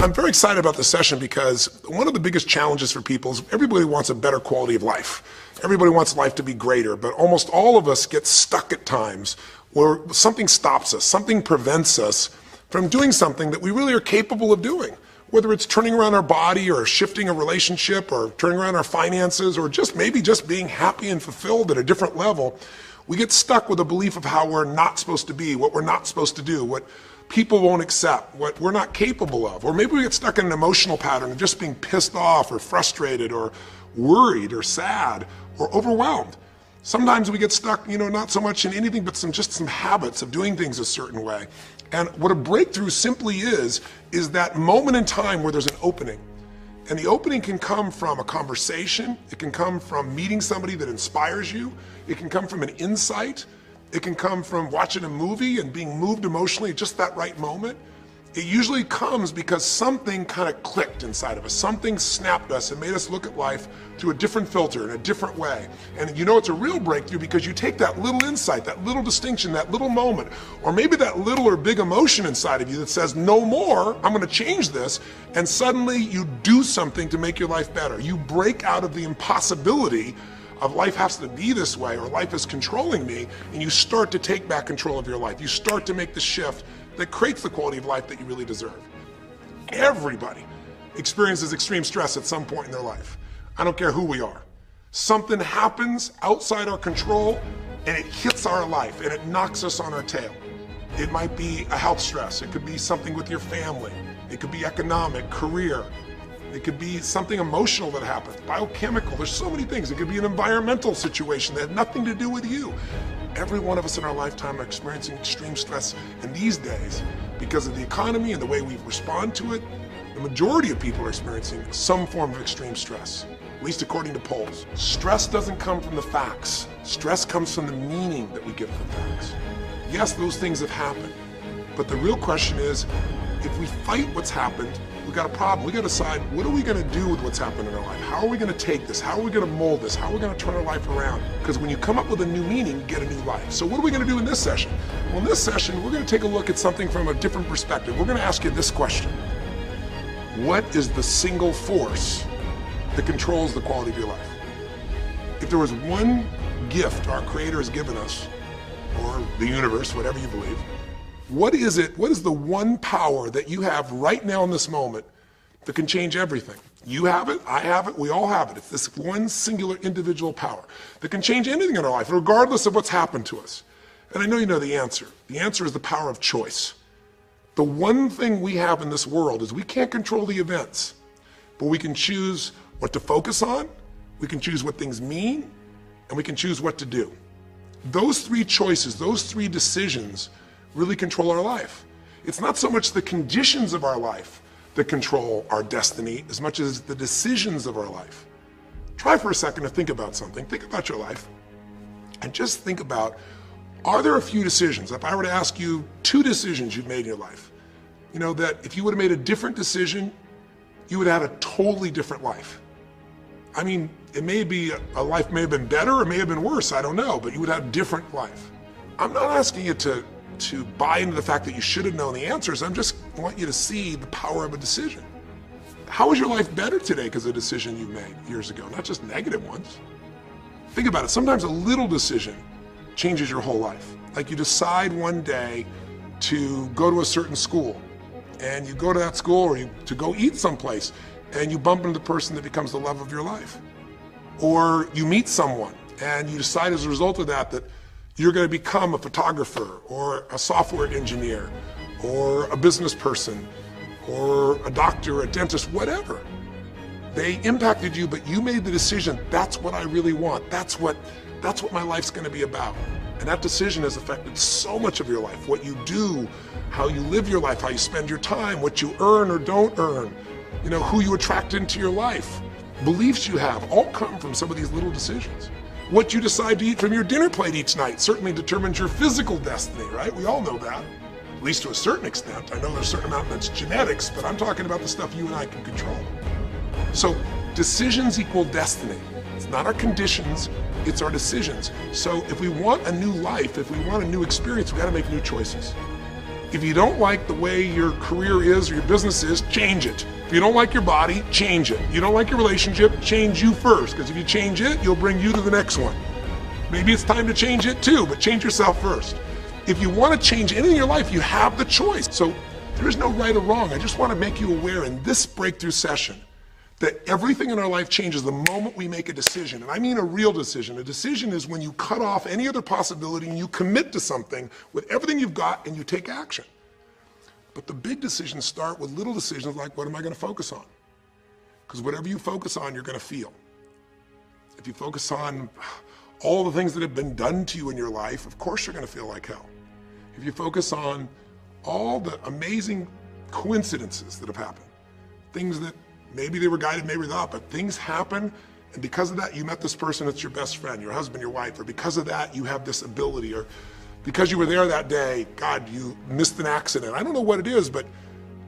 I'm very excited about this session because one of the biggest challenges for people is everybody wants a better quality of life. Everybody wants life to be greater, but almost all of us get stuck at times where something stops us, something prevents us from doing something that we really are capable of doing. Whether it's turning around our body or shifting a relationship or turning around our finances or maybe just being happy and fulfilled at a different level, we get stuck with a belief of how we're not supposed to be, what we're not supposed to do, what people won't accept, what we're not capable of. Or maybe we get stuck in an emotional pattern of just being pissed off or frustrated or worried or sad or overwhelmed. Sometimes we get stuck, not so much in anything but some habits of doing things a certain way. And what a breakthrough simply is that moment in time where there's an opening. And the opening can come from a conversation, it can come from meeting somebody that inspires you, it can come from an insight, it can come from watching a movie and being moved emotionally at just that right moment. It usually comes because something kind of clicked inside of us. Something snapped us and made us look at life through a different filter, in a different way. And it's a real breakthrough because you take that little insight, that little distinction, that little moment, or maybe that little or big emotion inside of you that says, no more, I'm going to change this. And suddenly you do something to make your life better. You break out of the impossibility of life has to be this way or life is controlling me, and you start to take back control of your life. You start to make the shift that creates the quality of life that you really deserve. Everybody experiences extreme stress at some point in their life. I don't care who we are. Something happens outside our control and it hits our life and it knocks us on our tail. It might be a health stress. It could be something with your family. It could be economic, career. It could be something emotional that happens, biochemical. There's so many things. It could be an environmental situation that had nothing to do with you. Every one of us in our lifetime are experiencing extreme stress, and these days, because of the economy and the way we respond to it, the majority of people are experiencing some form of extreme stress, at least according to polls. Stress doesn't come from the facts. Stress comes from the meaning that we give to the facts. Yes, those things have happened, but the real question is, if we fight what's happened, we got a problem. We got to decide, what are we going to do with what's happened in our life? How are we going to take this? How are we going to mold this? How are we going to turn our life around? Because when you come up with a new meaning, you get a new life. So what are we going to do in this session? Well, in this session, we're going to take a look at something from a different perspective. We're going to ask you this question. What is the single force that controls the quality of your life? If there was one gift our Creator has given us, or the universe, whatever you believe, what is it? What is the one power that you have right now in this moment that can change everything? You have it, I have it, we all have it. It's this one singular individual power that can change anything in our life, regardless of what's happened to us. And I know you know the answer. The answer is the power of choice. The one thing we have in this world is we can't control the events, but we can choose what to focus on, we can choose what things mean, and we can choose what to do. Those three choices, those three decisions really control our life. It's not so much the conditions of our life that control our destiny as much as the decisions of our life. Try for a second to think about something. Think about your life and just think about, are there a few decisions? If I were to ask you 2 decisions you've made in your life, that if you would have made a different decision, you would have had a totally different life. I mean, it may be a life may have been better or may have been worse, I don't know, but you would have a different life. I'm not asking you to buy into the fact that you should have known the answers. I just want you to see the power of a decision. How is your life better today because of a decision you made years ago, not just negative ones? Think about it. Sometimes a little decision changes your whole life. Like you decide one day to go to a certain school, and you go to that school or to go eat someplace, and you bump into the person that becomes the love of your life. Or you meet someone, and you decide as a result of that you're going to become a photographer or a software engineer or a business person or a doctor, a dentist, whatever. They impacted you, but you made the decision, that's what I really want. That's what my life's going to be about. And that decision has affected so much of your life. What you do, how you live your life, how you spend your time, what you earn or don't earn, who you attract into your life. Beliefs you have all come from some of these little decisions. What you decide to eat from your dinner plate each night certainly determines your physical destiny, right? We all know that, at least to a certain extent. I know there's a certain amount that's genetics, but I'm talking about the stuff you and I can control. So decisions equal destiny. It's not our conditions, it's our decisions. So if we want a new life, if we want a new experience, we gotta make new choices. If you don't like the way your career is or your business is, change it. If you don't like your body, change it. You don't like your relationship, change you first, because if you change it, you'll bring you to the next one. Maybe it's time to change it too, but change yourself first. If you want to change anything in your life, you have the choice. So there is no right or wrong. I just want to make you aware in this breakthrough session that everything in our life changes the moment we make a decision. And I mean a real decision. A decision is when you cut off any other possibility and you commit to something with everything you've got and you take action. But the big decisions start with little decisions like, what am I going to focus on? Because whatever you focus on, you're going to feel. If you focus on all the things that have been done to you in your life, of course you're going to feel like hell. If you focus on all the amazing coincidences that have happened, things that maybe they were guided, maybe not, but things happen, and because of that, you met this person that's your best friend, your husband, your wife, or because of that, you have this ability, or because you were there that day, God, you missed an accident. I don't know what it is, but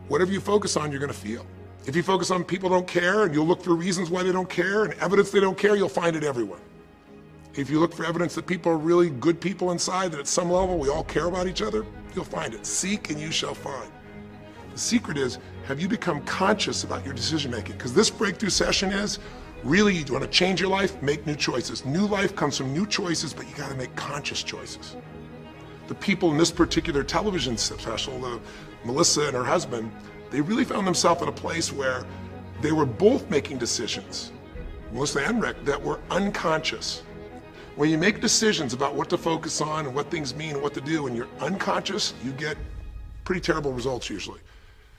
whatever you focus on, you're going to feel. If you focus on people don't care, and you'll look for reasons why they don't care, and evidence they don't care, you'll find it everywhere. If you look for evidence that people are really good people inside, that at some level we all care about each other, you'll find it. Seek and you shall find. The secret is, have you become conscious about your decision making? Because this breakthrough session is, really, you want to change your life, make new choices. New life comes from new choices, but you got to make conscious choices. The people in this particular television special, Melissa and her husband, they really found themselves in a place where they were both making decisions, Melissa and Rick, that were unconscious. When you make decisions about what to focus on and what things mean and what to do, and you're unconscious, you get pretty terrible results usually.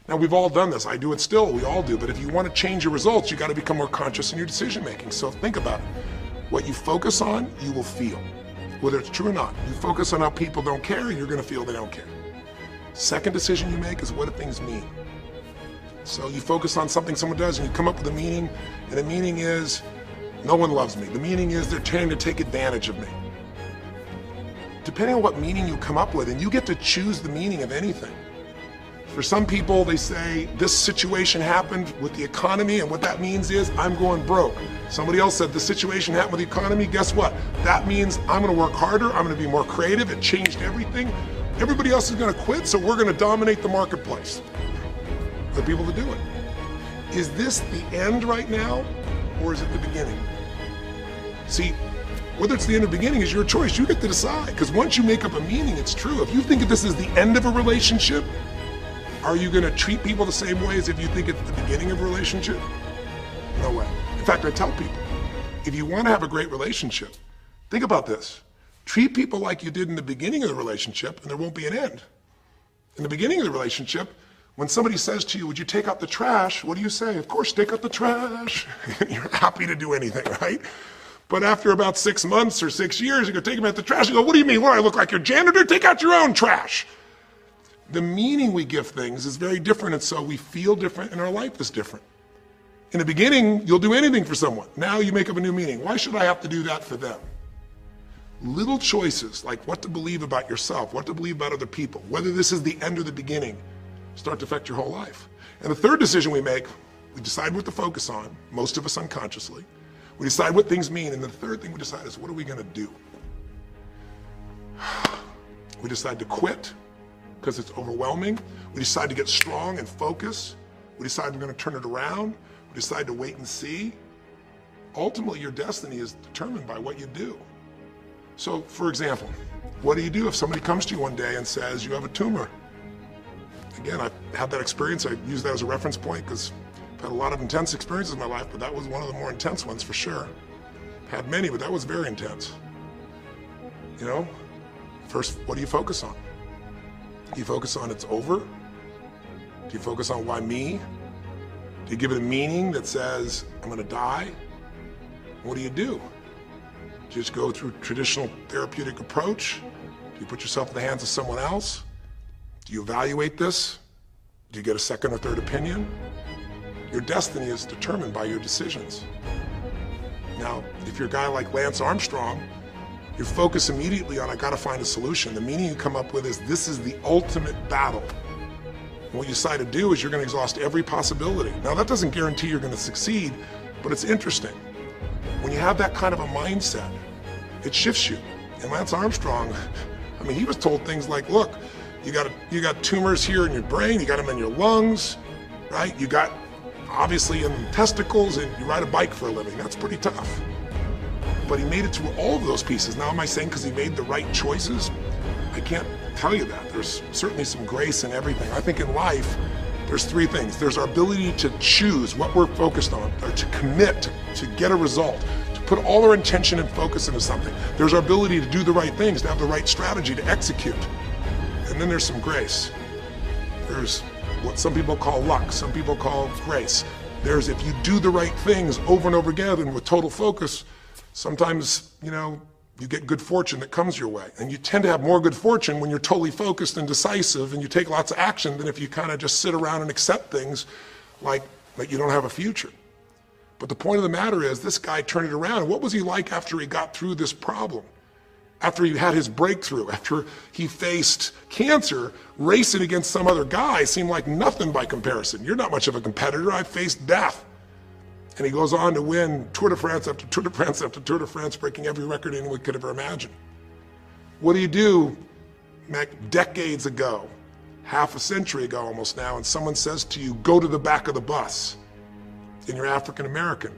Now, we've all done this. I do it still. We all do. But if you want to change your results, you got to become more conscious in your decision making. So think about it. What you focus on, you will feel. Whether it's true or not. You focus on how people don't care, you're going to feel they don't care. Second decision you make is, what do things mean? So you focus on something someone does and you come up with a meaning, and the meaning is, no one loves me. The meaning is they're trying to take advantage of me. Depending on what meaning you come up with, and you get to choose the meaning of anything. For some people, they say, this situation happened with the economy, and what that means is, I'm going broke. Somebody else said, the situation happened with the economy, guess what? That means I'm gonna work harder, I'm gonna be more creative, it changed everything. Everybody else is gonna quit, so we're gonna dominate the marketplace. The people that do it. Is this the end right now, or is it the beginning? See, whether it's the end or beginning is your choice. You get to decide, because once you make up a meaning, it's true. If you think that this is the end of a relationship, are you going to treat people the same way as if you think it's the beginning of a relationship? No way. In fact, I tell people, if you want to have a great relationship, think about this. Treat people like you did in the beginning of the relationship, and there won't be an end. In the beginning of the relationship, when somebody says to you, would you take out the trash? What do you say? Of course, take out the trash. You're happy to do anything, right? But after about 6 months or 6 years, you go take them out the trash and go, what do you mean? What, I look like your janitor? Take out your own trash. The meaning we give things is very different, and so we feel different, and our life is different. In the beginning, you'll do anything for someone. Now you make up a new meaning. Why should I have to do that for them? Little choices, like what to believe about yourself, what to believe about other people, whether this is the end or the beginning, start to affect your whole life. And the third decision we make, we decide what to focus on, most of us unconsciously. We decide what things mean, and the third thing we decide is, what are we going to do? We decide to quit, because it's overwhelming. We decide to get strong and focus. We decide we're going to turn it around. We decide to wait and see. Ultimately, your destiny is determined by what you do. So, for example, what do you do if somebody comes to you one day and says, you have a tumor? Again, I've had that experience. I use that as a reference point because I've had a lot of intense experiences in my life, but that was one of the more intense ones for sure. Had many, but that was very intense. You know, first, what do you focus on? Do you focus on it's over? Do you focus on why me? Do you give it a meaning that says, I'm gonna die? What do? Do you just go through traditional therapeutic approach? Do you put yourself in the hands of someone else? Do you evaluate this? Do you get a second or third opinion? Your destiny is determined by your decisions. Now, if you're a guy like Lance Armstrong, you focus immediately on, I gotta find a solution. The meaning you come up with is, this is the ultimate battle. And what you decide to do is you're gonna exhaust every possibility. Now that doesn't guarantee you're gonna succeed, but it's interesting. When you have that kind of a mindset, it shifts you. And Lance Armstrong, I mean, he was told things like, look, You got tumors here in your brain, you got them in your lungs, right? You got obviously in the testicles, and you ride a bike for a living. That's pretty tough. But he made it through all of those pieces. Now, am I saying because he made the right choices? I can't tell you that. There's certainly some grace in everything. I think in life, there's three things. There's our ability to choose what we're focused on, or to commit, to get a result, to put all our intention and focus into something. There's our ability to do the right things, to have the right strategy, to execute. And then there's some grace. There's what some people call luck, some people call grace. There's if you do the right things over and over again and with total focus, sometimes, you get good fortune that comes your way. And you tend to have more good fortune when you're totally focused and decisive and you take lots of action than if you kind of just sit around and accept things like you don't have a future. But the point of the matter is this guy turned it around. What was he like after he got through this problem? After he had his breakthrough, after he faced cancer, racing against some other guy seemed like nothing by comparison. You're not much of a competitor. I faced death. And he goes on to win Tour de France after Tour de France after Tour de France, breaking every record anyone could ever imagine. What do you do decades ago, half a century ago almost now, and someone says to you, go to the back of the bus, and you're African American?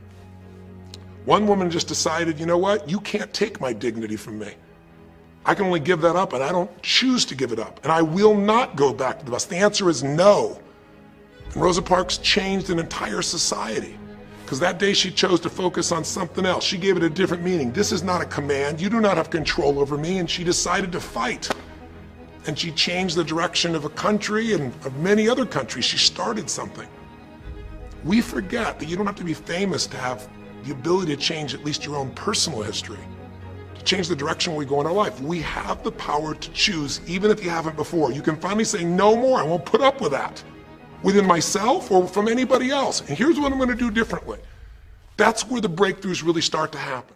One woman just decided, you know what? You can't take my dignity from me. I can only give that up, and I don't choose to give it up. And I will not go back to the bus. The answer is no. And Rosa Parks changed an entire society. Because that day she chose to focus on something else. She gave it a different meaning. This is not a command. You do not have control over me. And she decided to fight. And she changed the direction of a country and of many other countries. She started something. We forget that you don't have to be famous to have the ability to change at least your own personal history, to change the direction we go in our life. We have the power to choose, even if you haven't before. You can finally say, no more, I won't put up with that, within myself or from anybody else. And here's what I'm going to do differently. That's where the breakthroughs really start to happen.